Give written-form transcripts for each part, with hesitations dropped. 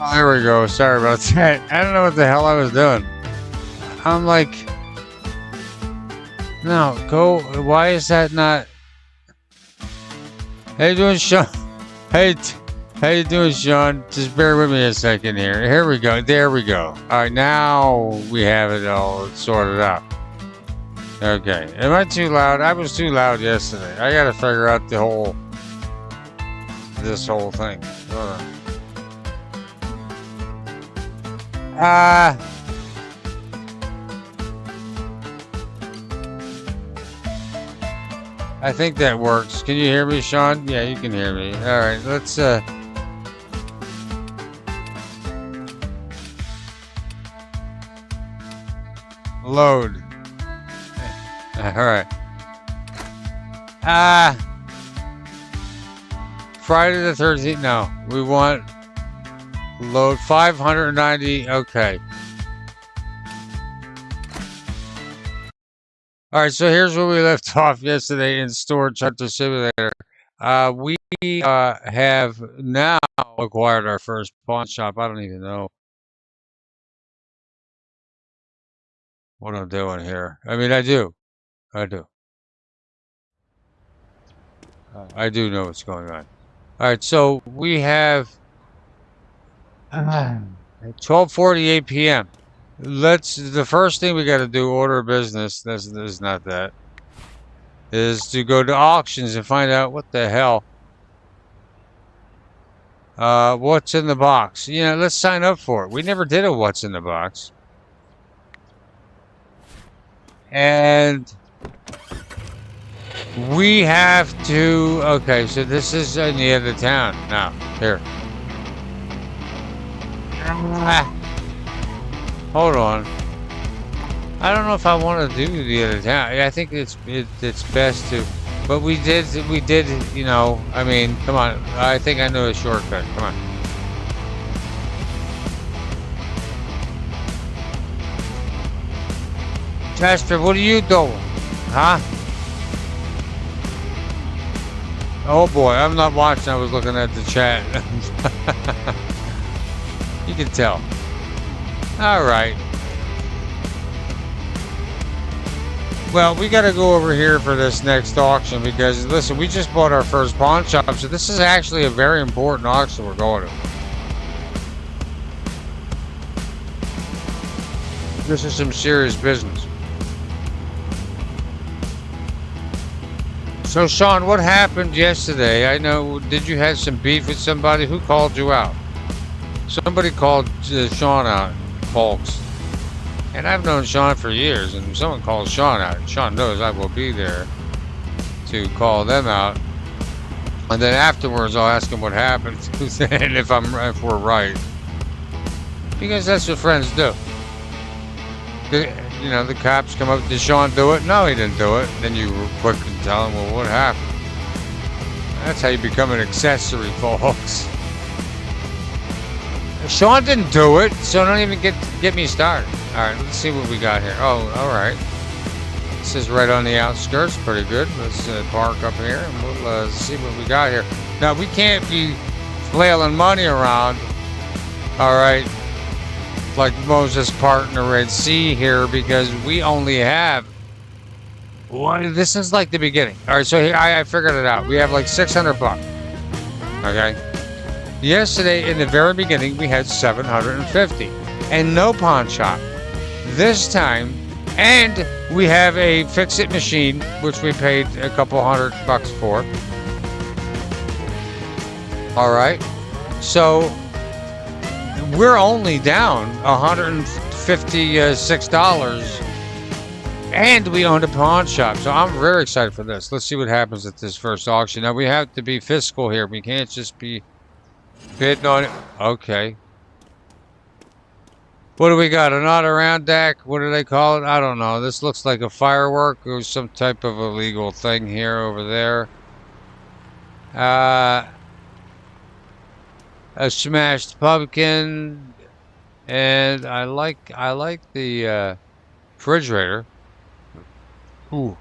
Oh, there we go. Sorry about that. I don't know what the hell I was doing. I'm like, no, go. Why is that not? How you doing, Sean? Hey, how you doing, Sean? Just bear with me a second here. Here we go. There we go. All right, now we have it all sorted out. Okay. Am I too loud? I was too loud yesterday. I got to figure out this whole thing. Hold on. I think that works. Can you hear me, Sean? Yeah, you can hear me. All right, let's load. All right. Friday the 13th. No, we want load 590. Okay. All right, so here's where we left off yesterday in Storage Hunter Simulator. We have now acquired our first pawn shop. I don't even know what I'm doing here. I mean, I do. I do know what's going on. All right, so we have 12:48 p.m. The first thing we got to do, order of business. This is not that. Is to go to auctions and find out what the hell. What's in the box? You know, let's sign up for it. We never did a what's in the box. And we have to, okay, so this is in the end of town. Now, here. Hold on. I don't know if I want to do the other town. I think it's best to, but we did, you know, I mean, come on. I think I know a shortcut. Come on. Chester, what are you doing? Huh? Oh boy, I'm not watching. I was looking at the chat. You can tell. All right. Well, we got to go over here for this next auction because, listen, we just bought our first pawn shop, so this is actually a very important auction we're going to. This is some serious business. So, Sean, what happened yesterday? I know, did you have some beef with somebody? Who called you out? Somebody called Sean out, folks. And I've known Sean for years, and someone calls Sean out. Sean knows I will be there to call them out. And then afterwards, I'll ask him what happened and if we're right. Because that's what friends do. You know, the cops come up, did Sean do it? No, he didn't do it. Then you quick and tell him, well, what happened? That's how you become an accessory, folks. Sean didn't do it, so don't even get me started. All right, let's see what we got here. Oh, all right. This is right on the outskirts, pretty good. Let's park up here, and we'll see what we got here. Now, we can't be flailing money around, all right, like Moses part in the Red Sea here, because we only have one. This is like the beginning. All right, so here, I figured it out. We have like 600 bucks, okay? Yesterday, in the very beginning, we had 750 and no pawn shop. This time, and we have a fix-it machine, which we paid a couple $100 for. All right, so we're only down $156, and we owned a pawn shop. So I'm very excited for this. Let's see what happens at this first auction. Now we have to be fiscal here. We can't just be bidding on it. Okay. What do we got? An all-around deck? What do they call it? I don't know. This looks like a firework or some type of illegal thing here over there. A smashed pumpkin, and I like the refrigerator. Ooh.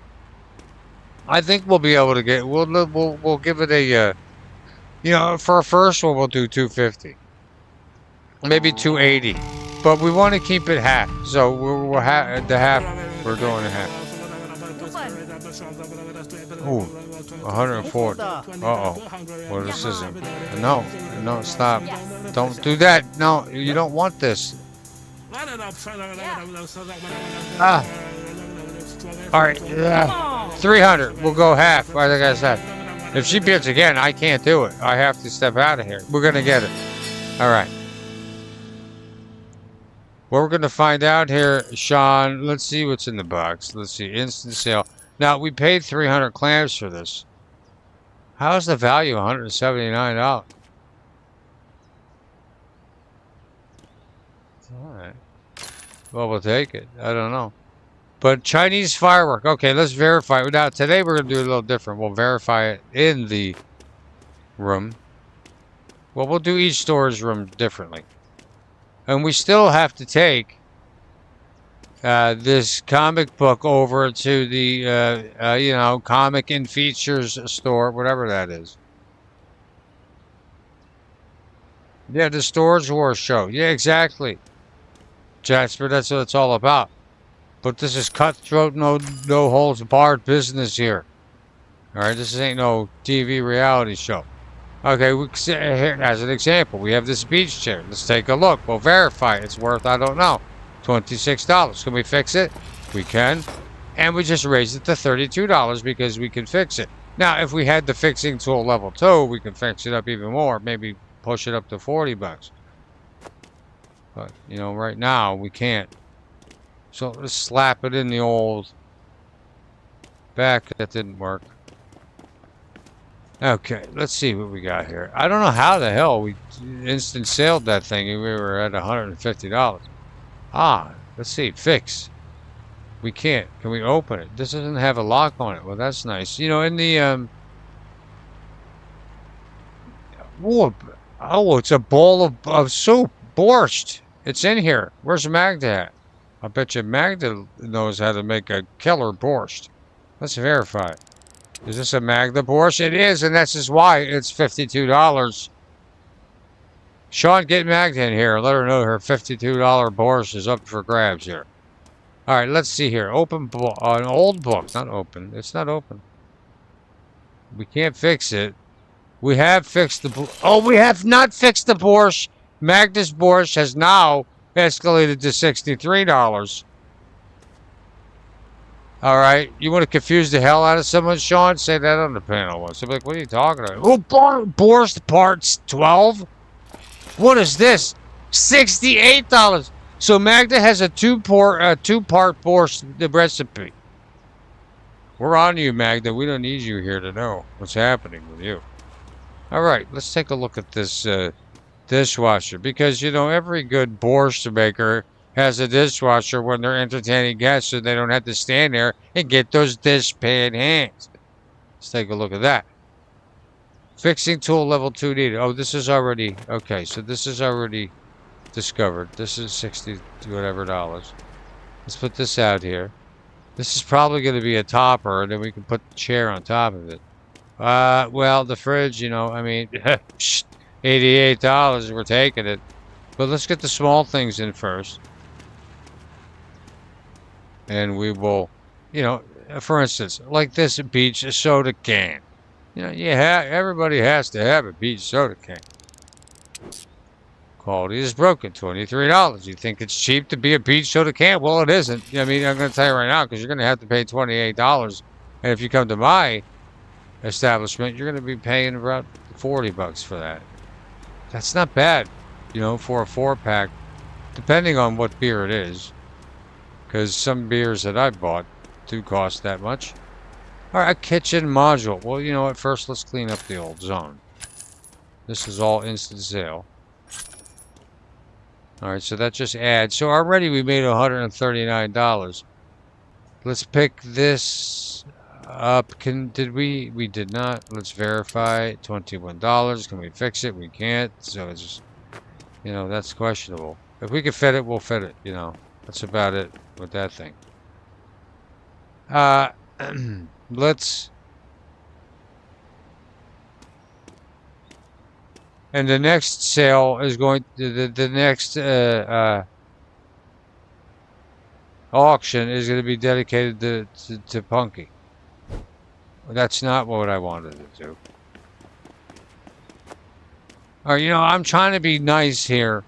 I think we'll be able to get. We'll give it a. You know, for a first one, we'll do 250. maybe 280. But we want to keep it half. So we're the half. We're doing a half. Ooh, 140. Uh-oh. Well, this isn't. No, no, stop. Don't do that. No, you don't want this. Ah. All right. 300. We'll go half. Like I said. If she bids again, I can't do it. I have to step out of here. We're going to get it. All right. What we're going to find out here, Sean, let's see what's in the box. Let's see. Instant sale. Now, we paid 300 clams for this. How's the value? $179. All right. Well, we'll take it. I don't know. But Chinese firework. Okay, let's verify it. Now, today we're going to do it a little different. We'll verify it in the room. Well, we'll do each storage room differently. And we still have to take this comic book over to the, you know, comic and features store, whatever that is. Yeah, the Storage Wars show. Yeah, exactly. Jasper, that's what it's all about. But this is cutthroat, no holds barred business here. All right, this ain't no TV reality show. Okay, here, as an example, we have this beach chair. Let's take a look. We'll verify it. It's worth, I don't know, $26. Can we fix it? We can. And we just raised it to $32 because we can fix it. Now, if we had the fixing tool level 2, we can fix it up even more. Maybe push it up to 40 bucks. But, you know, right now, we can't. So let's slap it in the old back. That didn't work. Okay, let's see what we got here. I don't know how the hell we instant sailed that thing. We were at $150. Ah, let's see. Fix. We can't. Can we open it? This doesn't have a lock on it. Well, that's nice. You know, in the oh, it's a bowl of soup, borscht. It's in here. Where's Magda at? I bet you Magda knows how to make a killer borscht. Let's verify. Is this a Magda borscht? It is, and that's just why it's $52. Sean, get Magda in here and let her know her $52 borscht is up for grabs here. All right, let's see here. Open an old book. Not open. It's not open. We can't fix it. We have fixed the... Oh, we have not fixed the borscht. Magda's borscht has now escalated to $63. All right, you want to confuse the hell out of someone, Sean? Say that on the panel once. They'll be like, what are you talking about? Oh, borscht parts 12? What is this? $68. So Magda has a two-part borscht recipe. We're on you, Magda. We don't need you here to know what's happening with you. All right, let's take a look at this dishwasher, because, you know, every good borscht maker has a dishwasher when they're entertaining guests so they don't have to stand there and get those dishpan hands. Let's take a look at that. Fixing tool level 2 needed. Oh, this is already, okay, so this is already discovered. This is $60 whatever dollars. Let's put this out here. This is probably going to be a topper, and then we can put the chair on top of it. Well, the fridge, you know, I mean, $88, we're taking it. But let's get the small things in first. And we will, you know, for instance, like this beach soda can. You know, everybody has to have a beach soda can. Quality is broken, $23. You think it's cheap to be a beach soda can? Well, it isn't. I mean, I'm going to tell you right now, because you're going to have to pay $28. And if you come to my establishment, you're going to be paying about 40 bucks for that. That's not bad, you know, for a 4-pack, depending on what beer it is. Because some beers that I bought do cost that much. All right, a kitchen module. Well, you know what? First, let's clean up the old zone. This is all instant sale. All right, so that just adds. So already we made $139. Let's pick this up. Did we? We did not. Let's verify. $21. Can we fix it? We can't. So it's just, you know, that's questionable. If we can fit it, we'll fit it. You know, that's about it with that thing. And the next sale is going to the next auction is going to be dedicated to Punky. That's not what I wanted to do. All right, I'm trying to be nice here.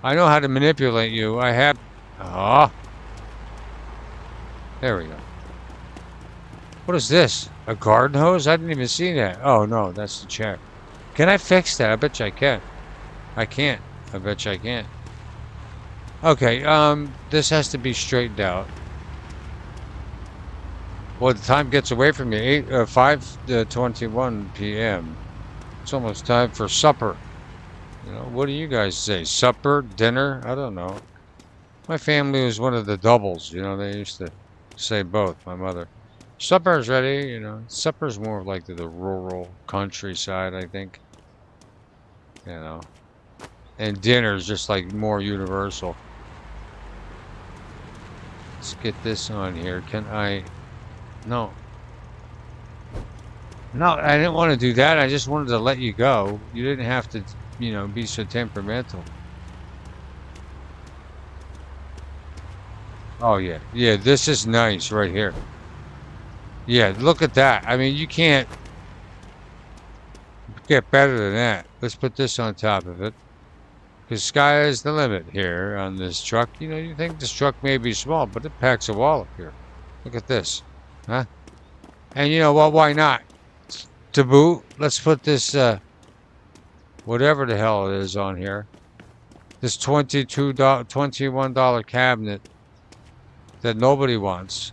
I know how to manipulate you. I have. Ah. There we go. What is this? A garden hose? I didn't even see that. Oh, no, that's the check. Can I fix that? I bet you I can. I can't. I bet you I can't. Okay, this has to be straightened out. Well, the time gets away from me. 5:21 p.m. It's almost time for supper. What do you guys say? Supper? Dinner? I don't know. My family was one of the doubles. They used to say both. My mother. Supper's ready. Supper's more of like the rural countryside, I think. And dinner's just like more universal. Let's get this on here. Can I? No. No, I didn't want to do that. I just wanted to let you go. You didn't have to, be so temperamental. Oh, yeah. Yeah, this is nice right here. Yeah, look at that. I mean, you can't get better than that. Let's put this on top of it. Because sky is the limit here on this truck. You think this truck may be small, but it packs a wallop here. Look at this. Huh? And you know what? Why not? To boot, let's put this, whatever the hell it is on here. This $21 cabinet that nobody wants.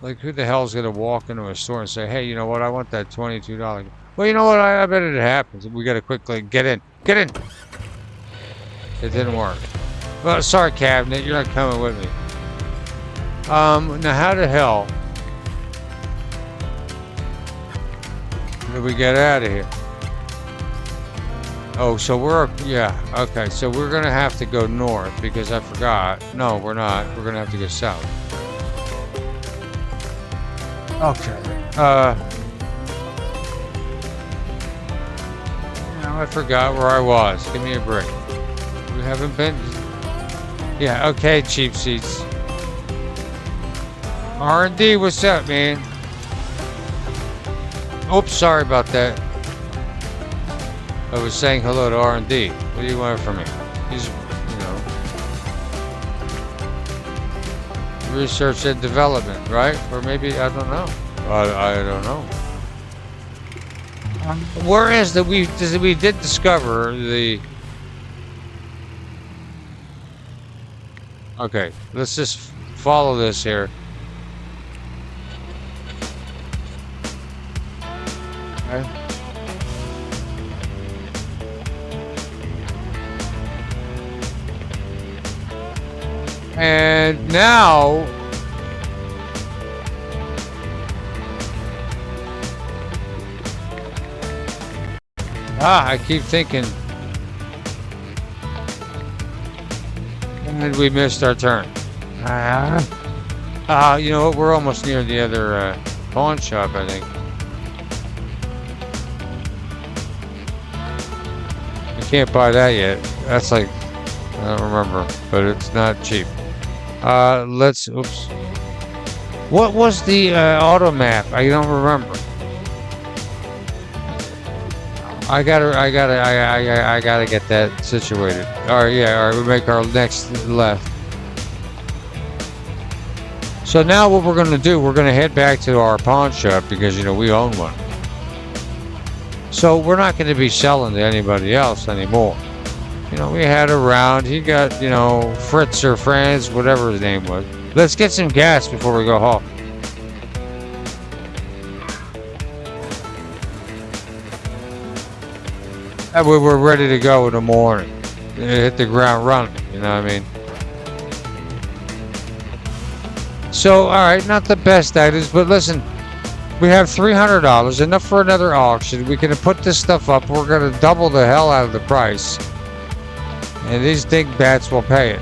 Like, who the hell is going to walk into a store and say, hey, you know what? I want that $22. Well, you know what? I bet it happens. We got to quickly get in. Get in. It didn't work. Well, sorry, cabinet. You're not coming with me. Now, how the hell do we get out of here? Oh, so okay, so we're going to have to go north because I forgot. No, we're not. We're going to have to go south. Okay. I forgot where I was. Give me a break. We haven't been. Yeah, okay, cheap seats. R&D, what's up, man? Oops, sorry about that. I was saying hello to R&D. What do you want from me? He's, research and development, right? Or maybe, I don't know. I don't know. Whereas we did discover the... Okay, let's just follow this here. Okay. And now I keep thinking and we missed our turn. You know what? We're almost near the other pawn shop, I think. You can't buy that yet. That's like, I don't remember, but it's not cheap. Oops. What was the auto map? I don't remember. I gotta get that situated. All right, yeah, all right, we make our next left. So now what we're gonna do, we're gonna head back to our pawn shop because, we own one. So we're not gonna be selling to anybody else anymore. We had a round. He got, Fritz or Franz, whatever his name was. Let's get some gas before we go home. That way we're ready to go in the morning. Hit the ground running, you know what I mean? So, alright, not the best items, but listen, we have $300, enough for another auction. We can put this stuff up. We're going to double the hell out of the price. And these big bats will pay it.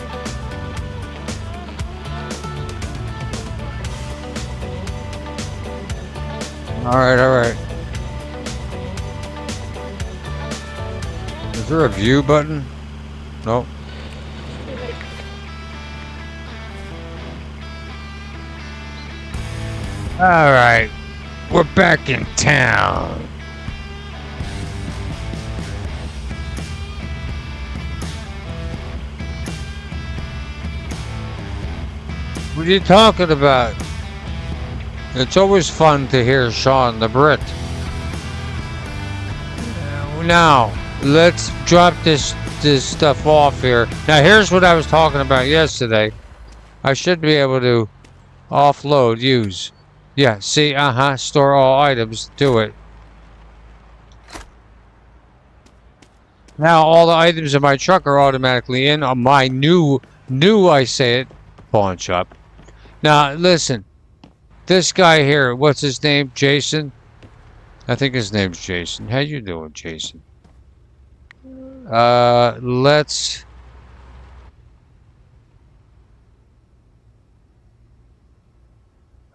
Alright, alright. there a view button? Nope. Alright. We're back in town. What are you talking about? It's always fun to hear Sean the Brit. Now, let's drop this stuff off here. Now, here's what I was talking about yesterday. I should be able to offload, use. Yeah, see, store all items, do it. Now, all the items in my truck are automatically in on my new, I say it, pawn shop. Now, listen. This guy here, what's his name? Jason? I think his name's Jason. How you doing, Jason? Let's...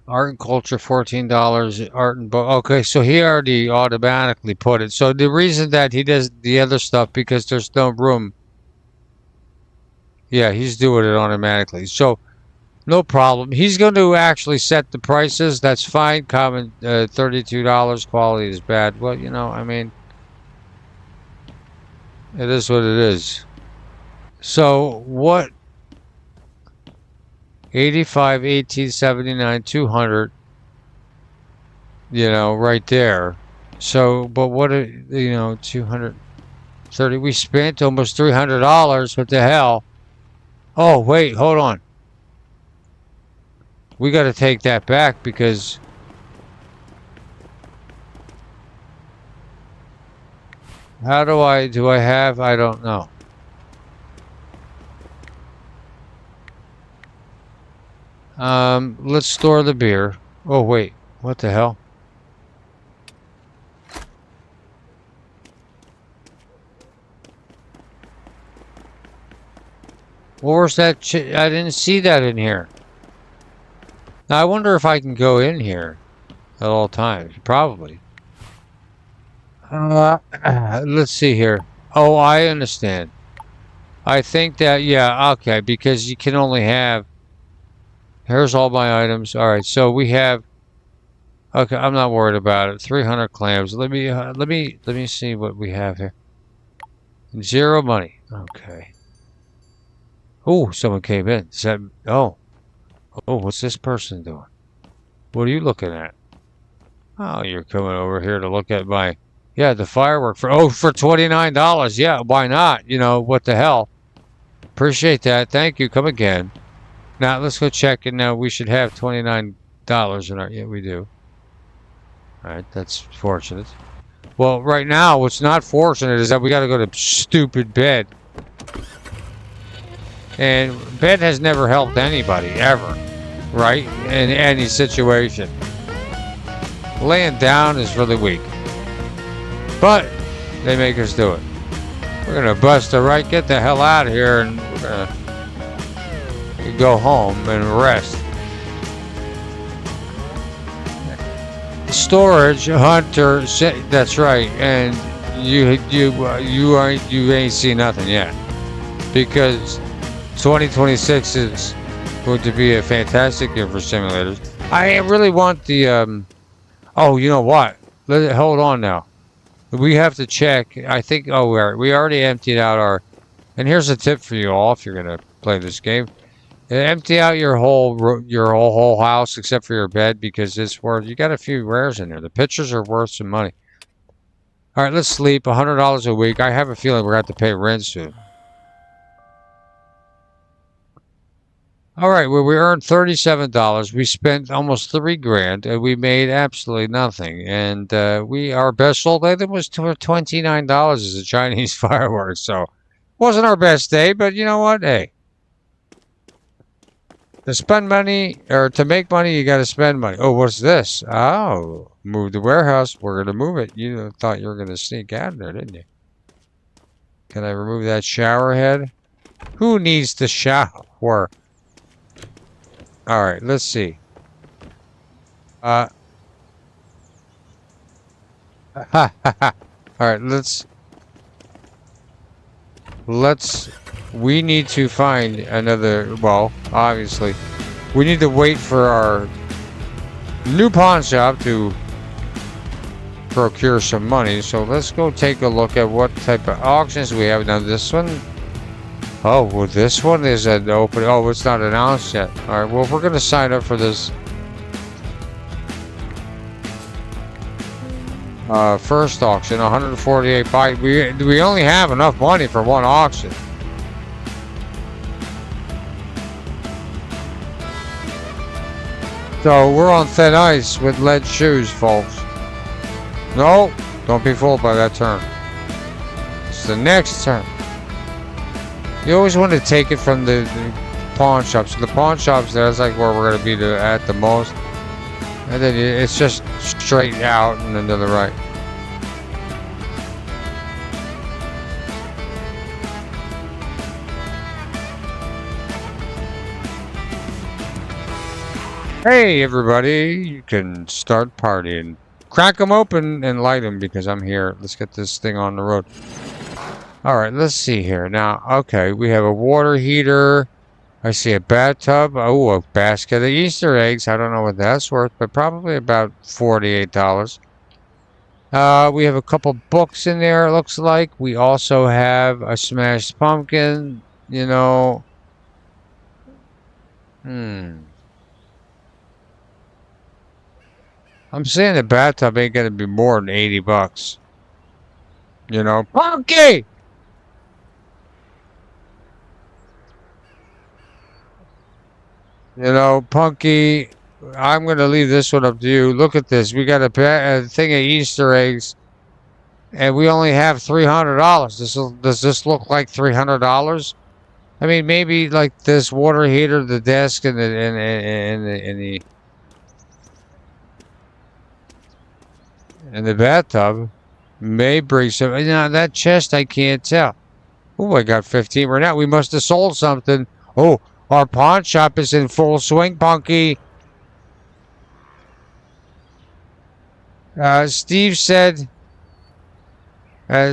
Art and culture, $14. Art and book. Okay, so he already automatically put it. So the reason that he does the other stuff, because there's no room. Yeah, he's doing it automatically. So, no problem. He's going to actually set the prices. That's fine. Common, $32. Quality is bad. Well, you know, I mean, it is what it is. So, what? 85, 1879, 200. You know, right there. So, but what, you know, 230. We spent almost $300. What the hell? Oh, wait, hold on. We got to take that back because how do I have, I don't know. Let's store the beer. Oh, wait, what the hell? Where's that? I didn't see that in here. Now, I wonder if I can go in here at all times. Probably. Let's see here. Oh, I understand. I think that, yeah, okay, because you can only have... Here's all my items. All right, so we have... Okay, I'm not worried about it. 300 clams. Let me see what we have here. 0 money. Okay. Oh, someone came in. Is that... Oh. Oh, what's this person doing? What are you looking at? Oh, you're coming over here to look at my... Yeah, the firework for... Oh, for $29. Yeah, why not? You know, what the hell? Appreciate that. Thank you. Come again. Now, let's go check. And now we should have $29 in our... Yeah, we do. Alright, that's fortunate. Well, right now, what's not fortunate is that we got to go to stupid bed. And bed has never helped anybody, ever. Right? In any situation. Laying down is really weak. But, they make us do it. We're going to bust it right, get the hell out of here, and we're going to go home and rest. Storage, Hunter, that's right, and you ain't seen nothing yet. Because 2026 is going to be a fantastic year for simulators. I really want the, oh, you know what? Hold on now. We have to check. I think, oh, we already emptied out our, and here's a tip for you all if you're going to play this game. Empty out your whole house except for your bed because it's worth, you got a few rares in there. The pictures are worth some money. All right, let's sleep. $100 a week. I have a feeling we're going to have to pay rent soon. All right, well, we earned $37. We spent almost $3,000, and we made absolutely nothing. And our best sold item was $29 as a Chinese fireworks. So, wasn't our best day, but you know what? Hey, to spend money or to make money, you got to spend money. Oh, what's this? Oh, move the warehouse. We're gonna move it. You thought you were gonna sneak out there, didn't you? Can I remove that shower head? Who needs to shower? All right, let's see. All right, let's. we need to find another, well, obviously, we need to wait for our new pawn shop to procure some money. So let's go take a look at what type of auctions we have. Now this one, oh, well, this one is an open, oh, it's not announced yet. All right, well, if we're going to sign up for this first auction, 148 byte, we only have enough money for one auction. So we're on thin ice with lead shoes, folks. No, don't be fooled by that turn. It's the next turn. You always want to take it from the pawn shops. The pawn shops, that's like where we're going to be at the most. And then it's just straight out and then to the right. Hey everybody, you can start partying. Crack them open and light them because I'm here. Let's get this thing on the road. Alright, let's see here. Now, okay, we have a water heater. I see a bathtub. Oh, a basket of Easter eggs. I don't know what that's worth, but probably about $48. We have a couple books in there, it looks like. We also have a smashed pumpkin, you know. I'm saying the bathtub ain't gonna be more than 80 bucks. You know, Punky! You know, Punky, I'm gonna leave this one up to you. Look at this. We got a thing of Easter eggs, and we only have $300. Does this look like $300? I mean, maybe like this water heater, the desk, and the bathtub may bring some. Now that chest, I can't tell. Oh, I got 15 right now. We must have sold something. Oh, our pawn shop is in full swing, Punky. Steve said.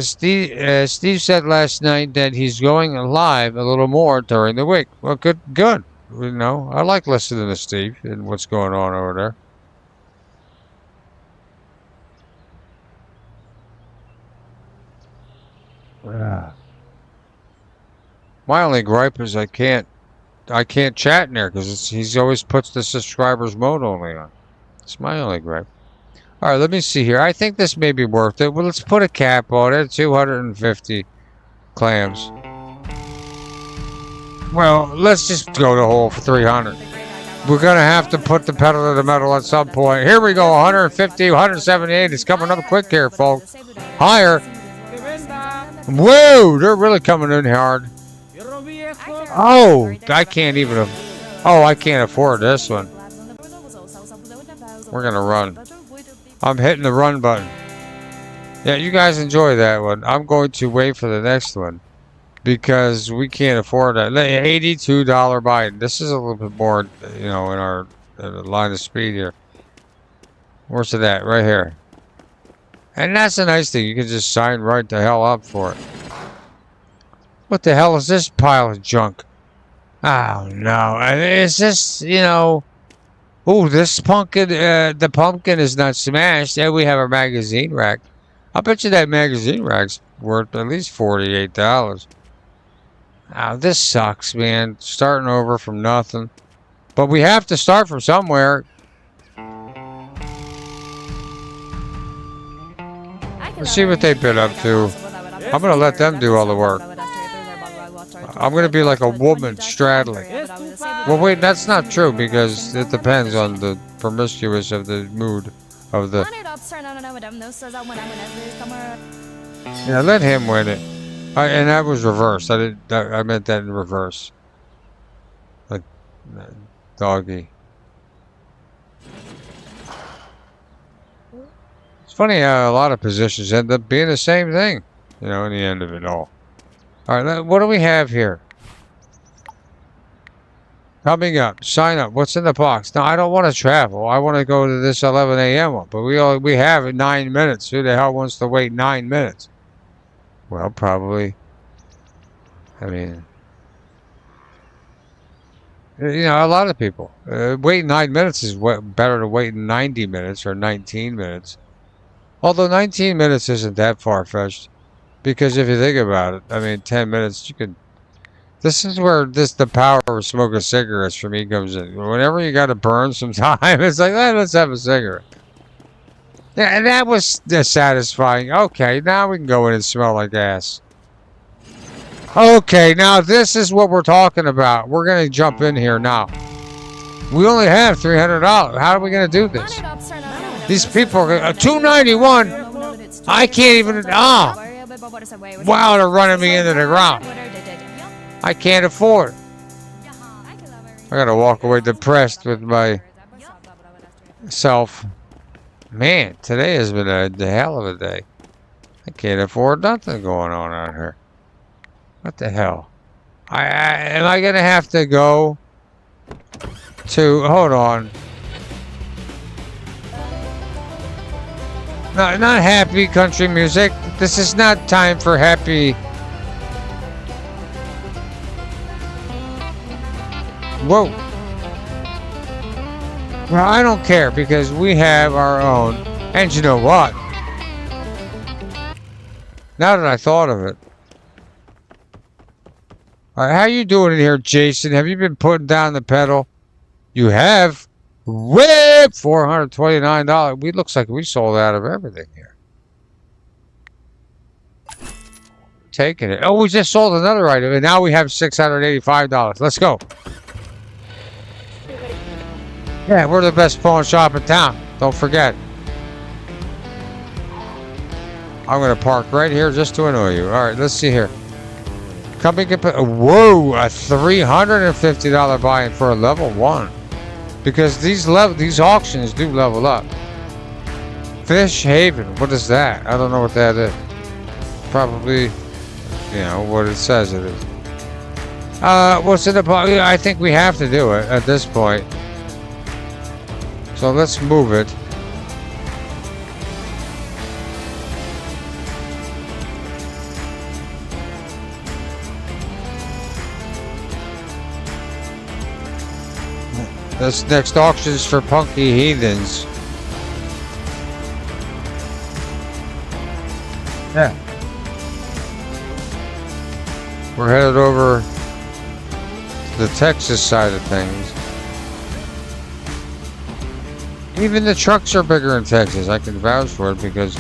Steve said last night that he's going live a little more during the week. Well, good. You know, I like listening to Steve and what's going on over there. My only gripe is I can't chat in there because he's always puts the subscribers mode only on. It's my only gripe. All right, let me see here. I think this may be worth it. Well, let's put a cap on it. 250 clams. Well, let's just go the whole 300. We're gonna have to put the pedal to the metal at some point. Here we go. 150, 178. It's coming up quick here, folks. Higher. Whoa, they're really coming in hard. Oh, I can't even. Oh, I can't afford this one. We're gonna run. I'm hitting the run button. Yeah, you guys enjoy that one. I'm going to wait for the next one because we can't afford that. $82 buy. This is a little bit more, you know, in our line of speed here. Where's it at? Right here. And that's a nice thing. You can just sign right the hell up for it. What the hell is this pile of junk? Oh, no. Is this, you know... Oh, this pumpkin, the pumpkin is not smashed. And we have our magazine rack. I bet you that magazine rack's worth at least $48. Oh, this sucks, man. Starting over from nothing. But we have to start from somewhere. Let's see what they bid up to. I'm going to let them do all the work. I'm going to be like a woman straddling. Well, wait, that's not true because it depends on the promiscuous of the mood of the... Yeah, let him win it. And that was reversed. I meant that in reverse. Like, doggy. It's funny how a lot of positions end up being the same thing, you know, in the end of it all. All right, what do we have here? Coming up, sign up. What's in the box? Now, I don't want to travel. I want to go to this 11 a.m. one, but we have 9 minutes. Who the hell wants to wait 9 minutes? Well, probably I mean, you know, a lot of people wait 9 minutes is better than waiting 90 minutes or 19 minutes. Although 19 minutes isn't that far-fetched, because if you think about it, I mean, 10 minutes you could. This is where the power of smoking cigarettes for me comes in. Whenever you got to burn some time, it's like, let's have a cigarette. Yeah, and that was satisfying. Okay, now we can go in and smell like ass. Okay, now this is what we're talking about. We're going to jump in here now. We only have $300. How are we going to do this? These people are $291. I can't even. Wow, they're running me into the ground. I can't afford. I got to walk away depressed with myself. Man, today has been a hell of a day. I can't afford nothing going on out here. What the hell? Am I gonna have to go to? Hold on. No, not happy country music. This is not time for happy. Whoa. Well, I don't care because we have our own. And you know what? Now that I thought of it. All right, how you doing in here, Jason? Have you been putting down the pedal? You have. Whip! $429. We looks like we sold out of everything here. Taking it. Oh, we just sold another item, and now we have $685. Let's go. Yeah, we're the best pawn shop in town. Don't forget. I'm going to park right here just to annoy you. All right, let's see here. Company can put. Whoa, a $350 buy-in for a level 1. Because these auctions do level up. Fish Haven. What is that? I don't know what that is. Probably, you know, what it says it is. What's it about? I think we have to do it at this point. So let's move it. This next auction is for Punky Heathens. Yeah. We're headed over to the Texas side of things. Even the trucks are bigger in Texas. I can vouch for it because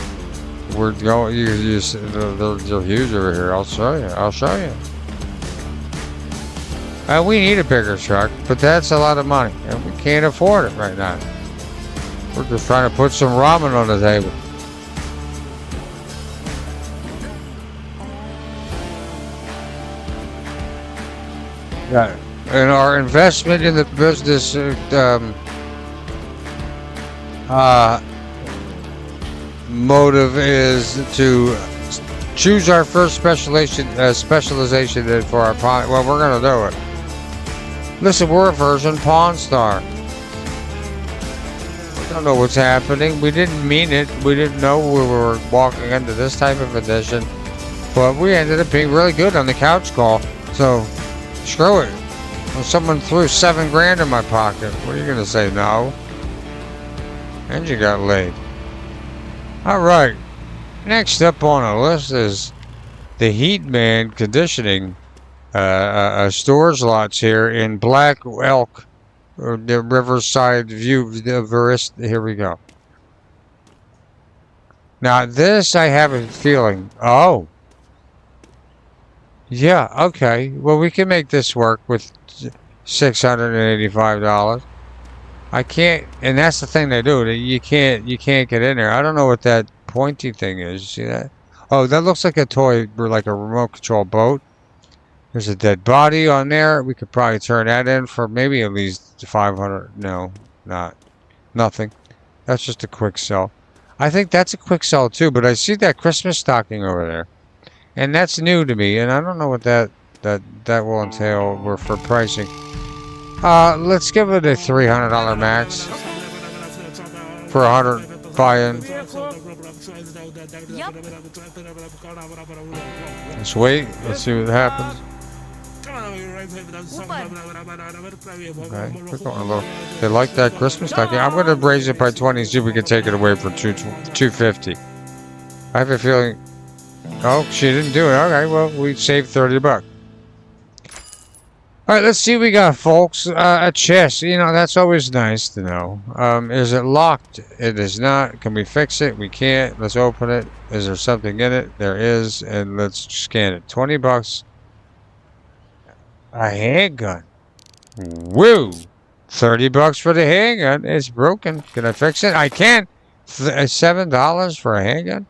we're going. They're huge over here. I'll show you. I'll show you. We need a bigger truck, but that's a lot of money, and we can't afford it right now. We're just trying to put some ramen on the table. Yeah, and our investment in the business motive is to choose our first specialization for our product. Well, we're gonna do it. Listen, we're a version Pawn Star. We don't know what's happening. We didn't mean it. We didn't know we were walking into this type of edition. But we ended up being really good on the couch call. So, screw it. When someone threw $7 grand in my pocket, what are you going to say? No. And you got laid. Alright. Next up on our list is the Heatman Conditioning. Storage lots here in Black Elk, or the Riverside View. Here we go. Now this I have a feeling. Oh, yeah. Okay. Well, we can make this work with $685. I can't, and that's the thing they do. You can't get in there. I don't know what that pointy thing is. You see that? Oh, that looks like a toy, like a remote control boat. There's a dead body on there. We could probably turn that in for maybe at least 500. No, nothing. That's just a quick sell. I think that's a quick sell too, but I see that Christmas stocking over there. And that's new to me, and I don't know what that will entail for pricing. Let's give it a $300 max for 100 buy-in. Let's wait. Let's see what happens. Okay, we're going a little. They like that Christmas stocking. I'm going to raise it by 20. See if we can take it away for 250. I have a feeling. Oh, she didn't do it. Okay, well, we saved 30 bucks. All right, let's see what we got, folks. A chest. You know, that's always nice to know. Is it locked? It is not. Can we fix it? We can't. Let's open it. Is there something in it? There is. And let's scan it. 20 bucks. A handgun. Woo! 30 bucks for the handgun. It's broken. Can I fix it? I can. $7 for a handgun?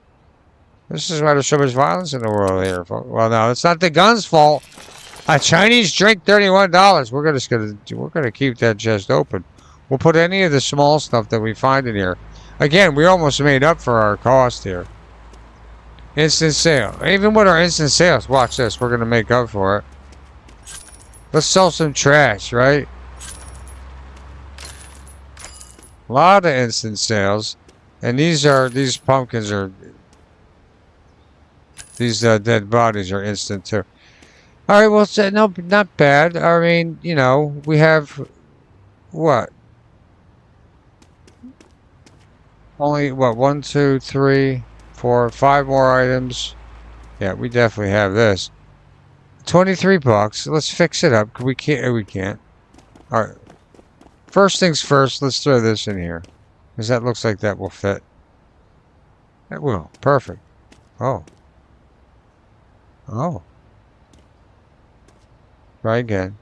This is why there's so much violence in the world here, folks. Well, no, it's not the gun's fault. A Chinese drink, $31. We're gonna keep that chest open. We'll put any of the small stuff that we find in here. Again, we almost made up for our cost here. Instant sale. Even with our instant sales, watch this. We're gonna make up for it. Let's sell some trash, right? A lot of instant sales, and these pumpkins are. These dead bodies are instant too. All right, well, no, not bad. I mean, you know, we have what? Only what? 1, 2, 3, 4, 5 more items. Yeah, we definitely have this. 23 bucks. Let's fix it up. We can't. We can't. All right. First things first. Let's throw this in here, because that looks like that will fit. That will. Perfect. Oh. Oh. Try again.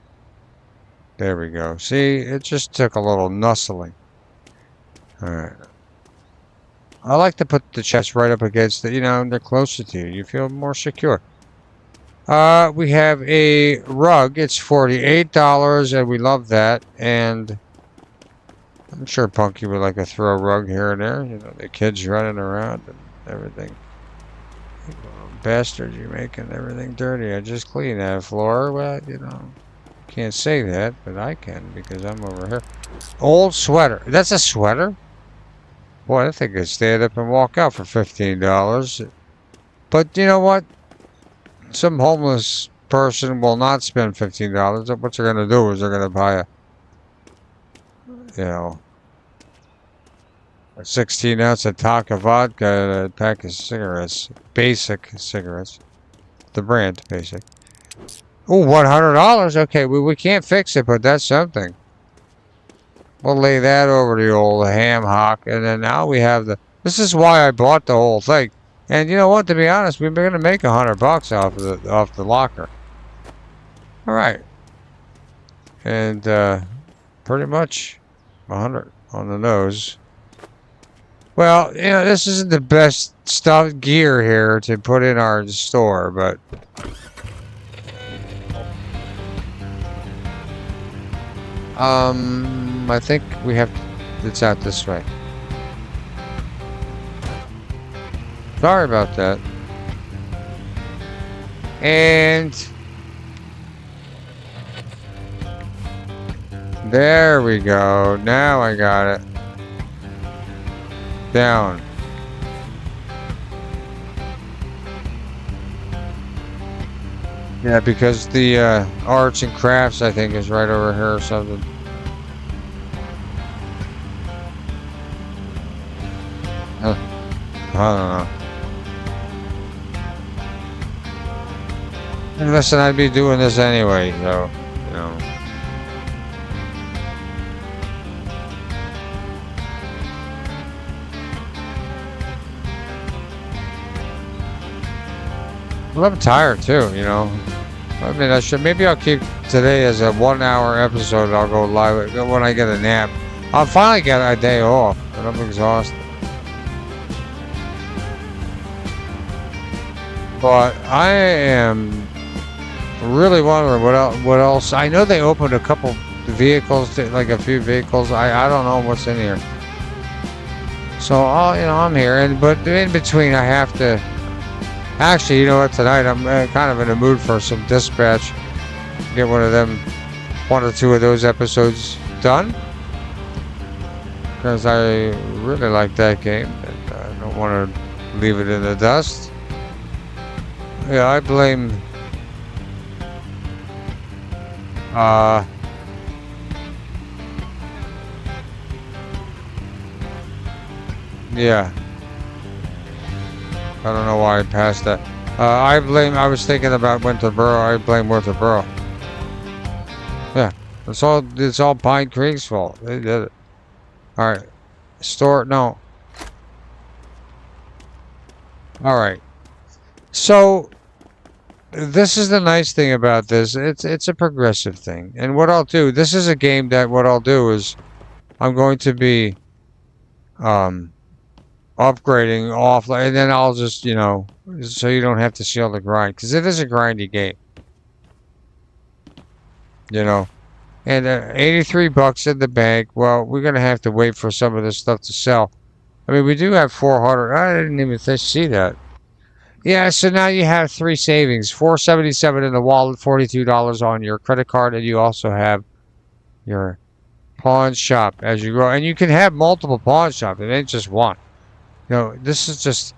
There we go. See, it just took a little nuzzling. Alright. I like to put the chest right up against it. You know, they're closer to you. You feel more secure. We have a rug. It's $48, and we love that. And I'm sure Punky would like to throw a rug here and there. You know, the kids running around and everything. Bastard, you're making everything dirty. I just cleaned that floor. Well, you know, can't say that, but I can because I'm over here. Old sweater. That's a sweater? Boy, I think I'd stand up and walk out for $15. But you know what? Some homeless person will not spend $15. What they're going to do is they're going to buy a, you know, a 16-ounce of Taka vodka and a pack of cigarettes. Basic cigarettes. The brand, Basic. Oh, $100? Okay, we can't fix it, but that's something. We'll lay that over the old ham hock, and then now we have the... This is why I bought the whole thing. And you know what, to be honest, we're going to make $100 off the locker. Alright. And, pretty much 100 on the nose. Well, you know, this isn't the best stuff gear here to put in our store, but I think we have it's out this way. Sorry about that. And there we go. Now I got it. Down. Yeah, because the arts and crafts, I think, is right over here or something. I don't know. And listen, I'd be doing this anyway, so, you know. Well, I'm tired too, you know. I mean, maybe I'll keep today as a 1-hour episode. I'll go live when I get a nap. I'll finally get a day off, but I'm exhausted. But I am really wondering what else. I know they opened a couple vehicles, like a few vehicles. I don't know what's in here. So you know, I'm here, but in between I have to. Actually, you know what? Tonight I'm kind of in a mood for some dispatch. Get one or two of those episodes done, because I really like that game, and I don't want to leave it in the dust. Yeah, I blame Yeah. I don't know why I passed that. I was thinking about Winterboro. I blame Winterboro. Yeah. It's all Pine Creek's fault. They did it. Alright. No. Alright. So, this is the nice thing about this. It's a progressive thing. And what I'll do, this is a game that what I'll do is I'm going to be upgrading offline, and then I'll just, so you don't have to see all the grind, because it is a grindy game, and 83 bucks in the bank. Well, we're gonna have to wait for some of this stuff to sell. I mean, we do have 400. I didn't even see that. Yeah, so now you have 3 savings, 477 in the wallet, $42 on your credit card, and you also have your pawn shop as you grow, and you can have multiple pawn shops. It ain't just one. This is just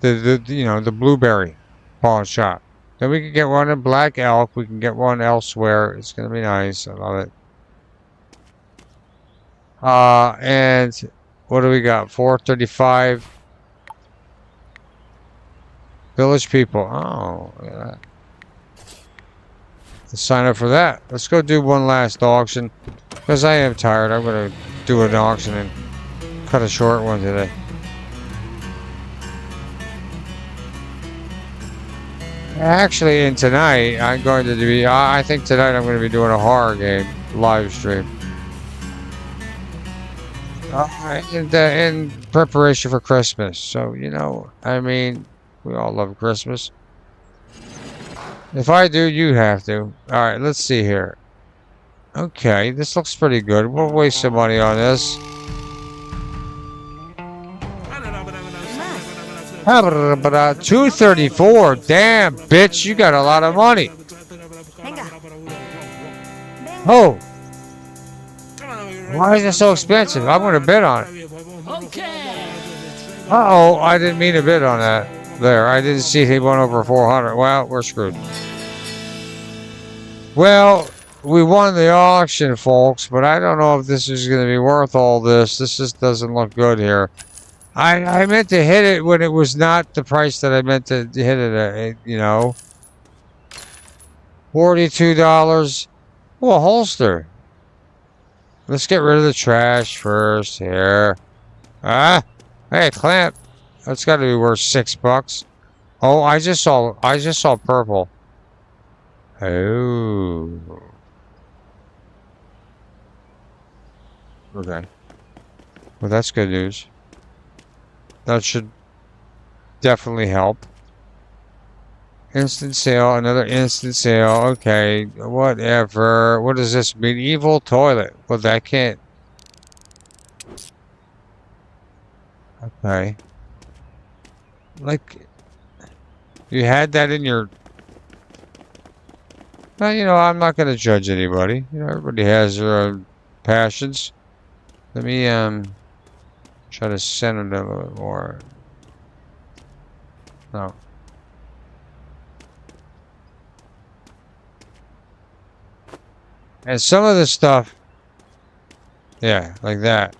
the blueberry pawn shop. Then we can get one in Black Elk. We can get one elsewhere. It's gonna be nice. I love it. And what do we got? 435. Village people. Oh, look at that. Let's sign up for that. Let's go do one last auction. Because I am tired. I'm going to do an auction and cut a short one today. Actually, tonight, I'm going to be... I think tonight I'm going to be doing a horror game live stream. In preparation for Christmas. So, I mean... We all love Christmas. If I do, you have to. Alright, let's see here. Okay, this looks pretty good. We'll waste some money on this. $234. Damn, bitch, you got a lot of money. Oh. Why is it so expensive? I'm going to bid on it. Uh-oh, I didn't mean to bid on that. There, I didn't see he went over 400. Well, we're screwed. Well, we won the auction, folks, but I don't know if this is going to be worth all this. This just doesn't look good here. I meant to hit it when it was not the price that I meant to hit it at, $42. Oh, a holster. Let's get rid of the trash first here. Hey, clamp. That's got to be worth $6. Oh, I just saw purple. Oh. Okay. Well, that's good news. That should definitely help. Instant sale, another instant sale. Okay, whatever. What does this mean? Medieval toilet. Well, that can't. Okay. Like, you had that in your... Well, I'm not going to judge anybody. Everybody has their own passions. Let me, try to send it a little bit more. No. And some of this stuff... Yeah, like that.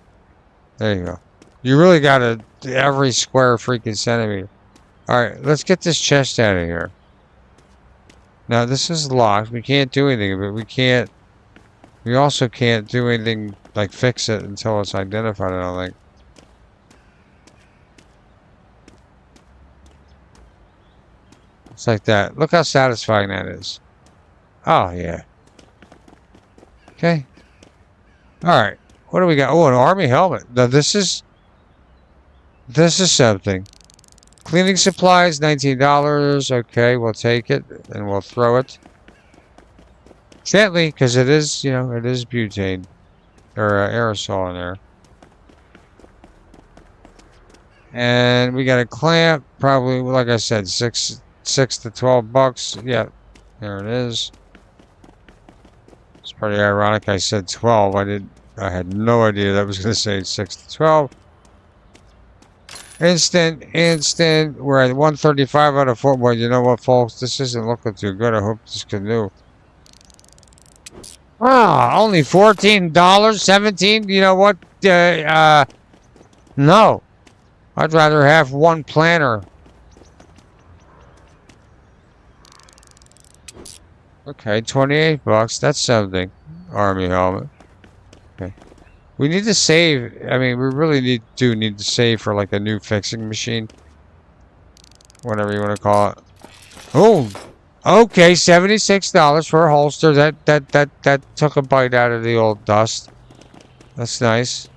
There you go. You really got to... Every square freaking centimeter. Alright, let's get this chest out of here. Now, this is locked. We can't do anything, but we also can't do anything, like fix it until it's identified, I don't think. It's like that. Look how satisfying that is. Oh, yeah. Okay. Alright. What do we got? Oh, an army helmet. Now, this is something. Cleaning supplies, $19. Okay, we'll take it and we'll throw it. Gently, because it is, it is butane. Or aerosol in there. And we got a clamp, probably, like I said, six to $12. Yeah, there it is. It's pretty ironic I said 12. I had no idea that was going to say 6 to 12. Instant. We're at 135 out of 4. Well, you know what, folks? This isn't looking too good. I hope this can do. Ah, only $14, 17. You know what? No. I'd rather have one planter. Okay, 28 bucks. That's something. Army helmet. Okay. We need to save. I mean, we really do need to save for like a new fixing machine. Whatever you want to call it. Oh, okay, $76 for a holster. That took a bite out of the old dust. That's nice.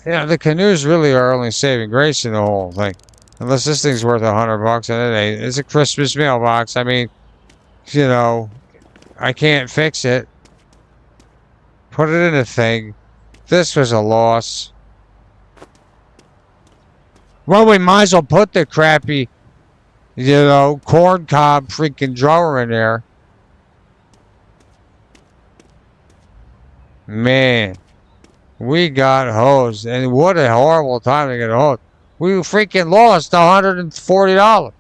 Yeah, the canoes really are only saving grace in the whole thing. Unless this thing's worth $100 and it ain't. It's a Christmas mailbox. I mean, you know, I can't fix it. Put it in a thing. This was a loss. Well, we might as well put the crappy, corn cob freaking drawer in there. Man, we got hosed. And what a horrible time to get hosed. We freaking lost $140.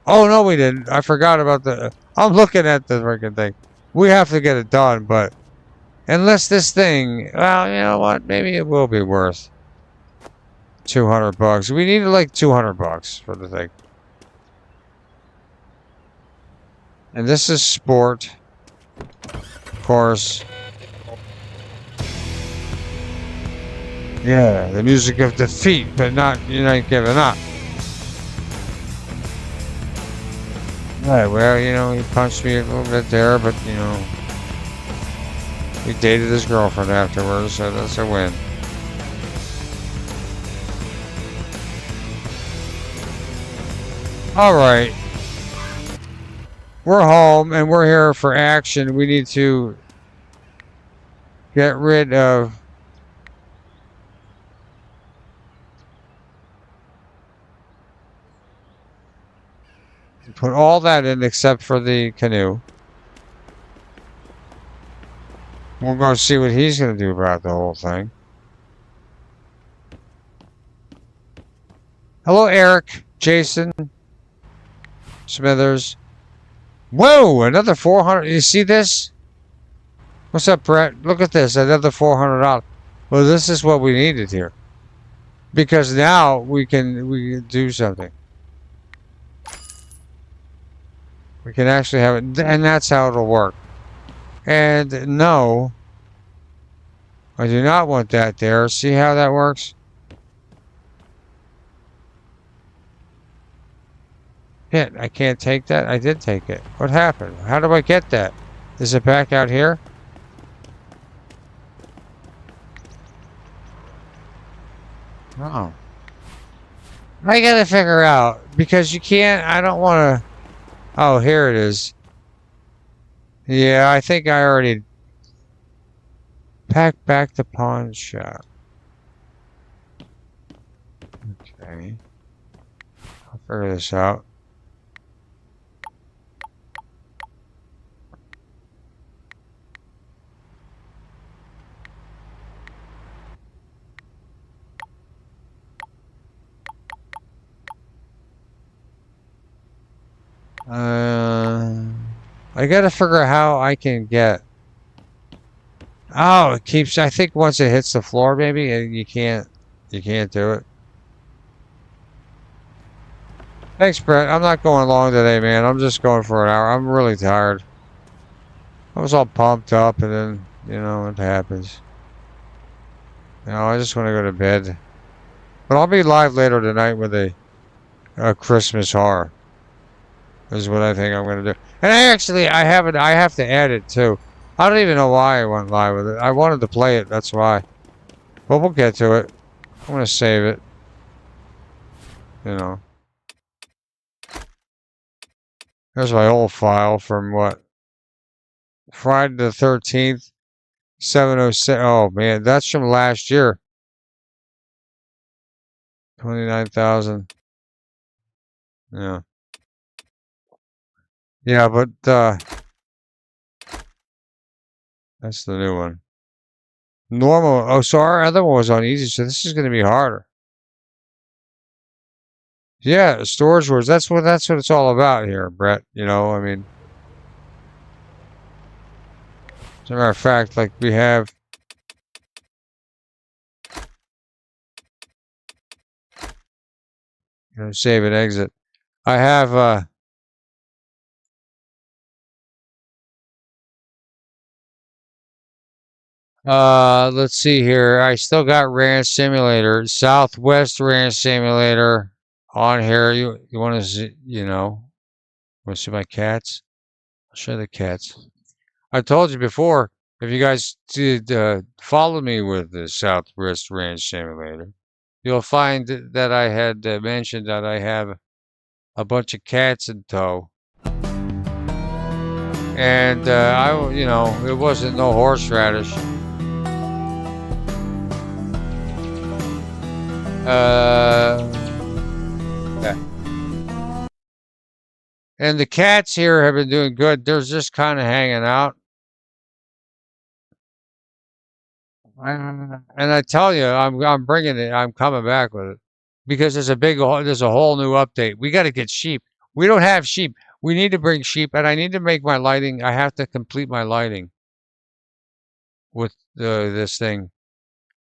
Oh, no, we didn't. I forgot about the... I'm looking at the freaking thing. We have to get it done, but... Unless this thing... Well, you know what? Maybe it will be worth $200. We needed like $200 for the thing. And this is sport. Of course. Yeah, the music of defeat, but you're not giving up. Right, well, he punched me a little bit there, but, he dated his girlfriend afterwards, so that's a win. Alright. We're home, and we're here for action. We need to get rid of... Put all that in except for the canoe. We'll go see what he's going to do about the whole thing. Hello, Eric, Jason, Smithers. Whoa, another 400. You see this? What's up, Brett? Look at this, another $400. Well, this is what we needed here. Because now we can do something. We can actually have it, and that's how it'll work. And no, I do not want that there. See how that works? Hit, I can't take that. I did take it. What happened? How do I get that? Is it back out here? Oh. I gotta figure out, because you can't, I don't want to... Oh, here it is. Yeah, I think I already packed back the pawn shop. Okay. I'll figure this out. I gotta figure out how I can get... Oh, it keeps... I think once it hits the floor, maybe, you can't do it. Thanks, Brett. I'm not going long today, man. I'm just going for an hour. I'm really tired. I was all pumped up, and then, it happens. I just want to go to bed. But I'll be live later tonight with a Christmas horror. Is what I think I'm going to do. And I have to add it too. I don't even know why I went live with it. I wanted to play it, that's why. But we'll get to it. I'm going to save it. There's my old file from what? Friday the 13th, 706. Oh man, that's from last year. 29,000. Yeah. Yeah, but that's the new one. Normal. Oh, so our other one was on easy, so this is going to be harder. Yeah, Storage Wars. That's what it's all about here, Brett. I mean, As a matter of fact, like we have. Save and exit. I have let's see here. I still got Ranch Simulator, Southwest Ranch Simulator on here. You want to see, want to see my cats? I'll show the cats. I told you before, if you guys did follow me with the Southwest Ranch Simulator, you'll find that I had mentioned that I have a bunch of cats in tow. And it wasn't no horseradish. Yeah. And the cats here have been doing good. They're just kind of hanging out. And I tell you, I'm bringing it. I'm coming back with it because there's a whole new update. We got to get sheep. We don't have sheep. We need to bring sheep, and I need to make my lighting. I have to complete my lighting with this thing.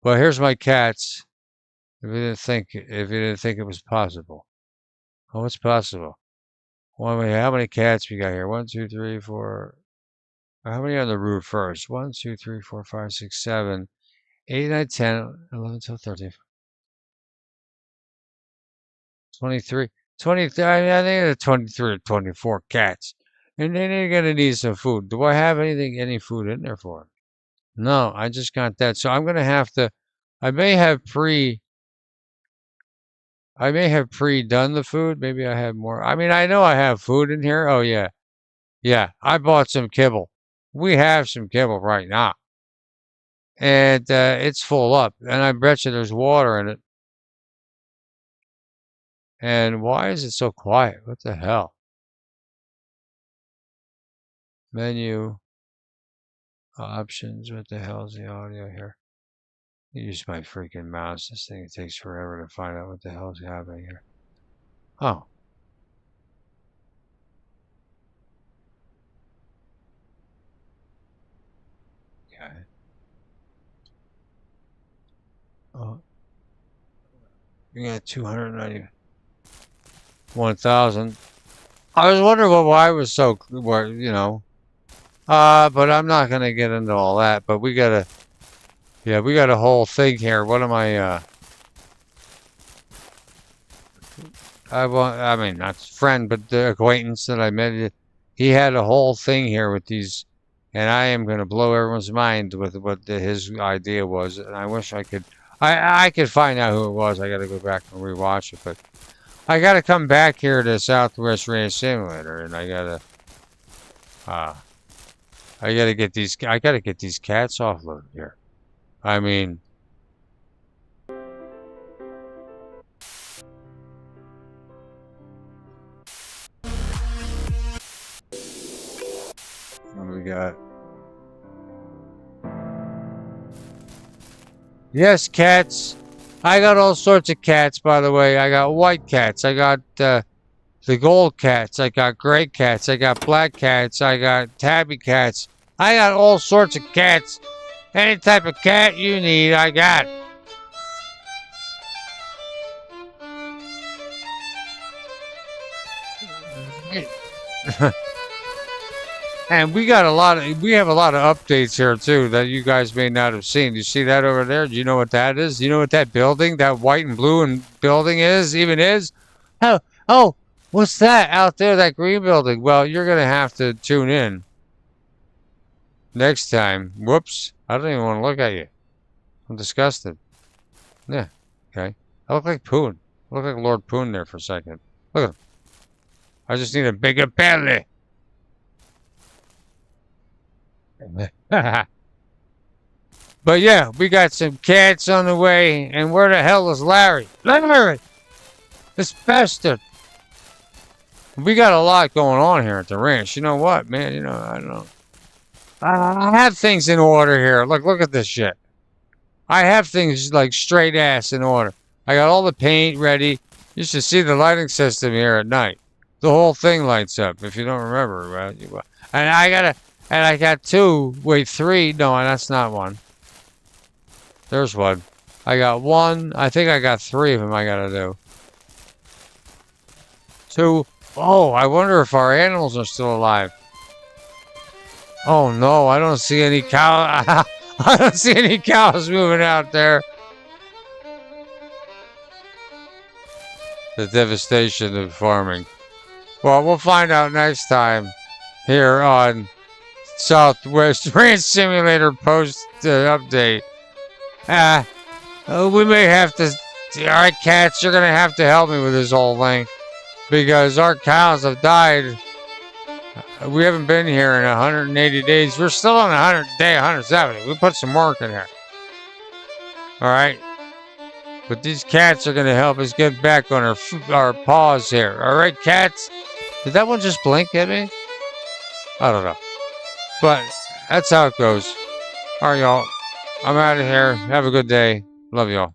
But here's my cats. If you didn't think it was possible. Oh, it's possible. Well, how many cats we got here? 1, 2, 3, 4. How many on the roof first? 1, 2, 3, 4, 5, 6, 7, 8, 9, 10, 11, 12, 13, 23. 23. I think it's 23 or 24 cats. And then you're gonna need some food. Do I have any food in there for them? No, I just got that. So I'm gonna have to. I may have pre-done the food. Maybe I have more. I mean, I know I have food in here. Oh yeah, yeah. I bought some kibble. We have some kibble right now, and it's full up. And I bet you there's water in it. And why is it so quiet? What the hell? Menu options. What the hell is the audio here? Use my freaking mouse. This thing, it takes forever to find out what the hell is happening here. Oh. Okay. Oh. You got 291,000. I was wondering why it was so, but I'm not gonna get into all that. But we got a whole thing here. What am I? I mean, not friend, but the acquaintance that I met. He had a whole thing here with these, and I am gonna blow everyone's mind with what his idea was. And I wish I could. I could find out who it was. I got to go back and rewatch it, but I got to come back here to Southwest Ranch Simulator, and I gotta get these cats offloaded here. I mean, what do we got? Yes, cats. I got all sorts of cats, by the way. I got white cats. I got the gold cats. I got gray cats. I got black cats. I got tabby cats. I got all sorts of cats. Any type of cat you need, I got. And we have a lot of updates here too that you guys may not have seen. You see that over there? Do you know what that is? Do you know what that building, that white and blue building is? Oh, what's that out there? That green building? Well, you're gonna have to tune in next time. Whoops! I don't even want to look at you. I'm disgusted. Yeah. Okay. I look like Poon. I look like Lord Poon there for a second. Look at him. I just need a bigger belly. But yeah, we got some cats on the way, and where the hell is Larry? Larry! This bastard! We got a lot going on here at the ranch. You know what, man? I don't know. I have things in order here. Look at this shit. I have things like straight ass in order. I got all the paint ready. You should see the lighting system here at night. The whole thing lights up. If you don't remember, right? And And I got 2. Wait, 3. No, that's not 1. There's 1. I got 1. I think I got 3 of them I gotta do. 2. Oh, I wonder if our animals are still alive. Oh no, I don't see any cow. I don't see any cows moving out there. The devastation of farming. Well, we'll find out next time here on Southwest Ranch Simulator post update. We may have to. Alright, cats, you're gonna have to help me with this whole thing. Because our cows have died. We haven't been here in 180 days. We're still on 170. We put some work in here. Alright. But these cats are going to help us get back on our paws here. Alright, cats? Did that one just blink at me? I don't know. But that's how it goes. Alright, y'all. I'm out of here. Have a good day. Love y'all.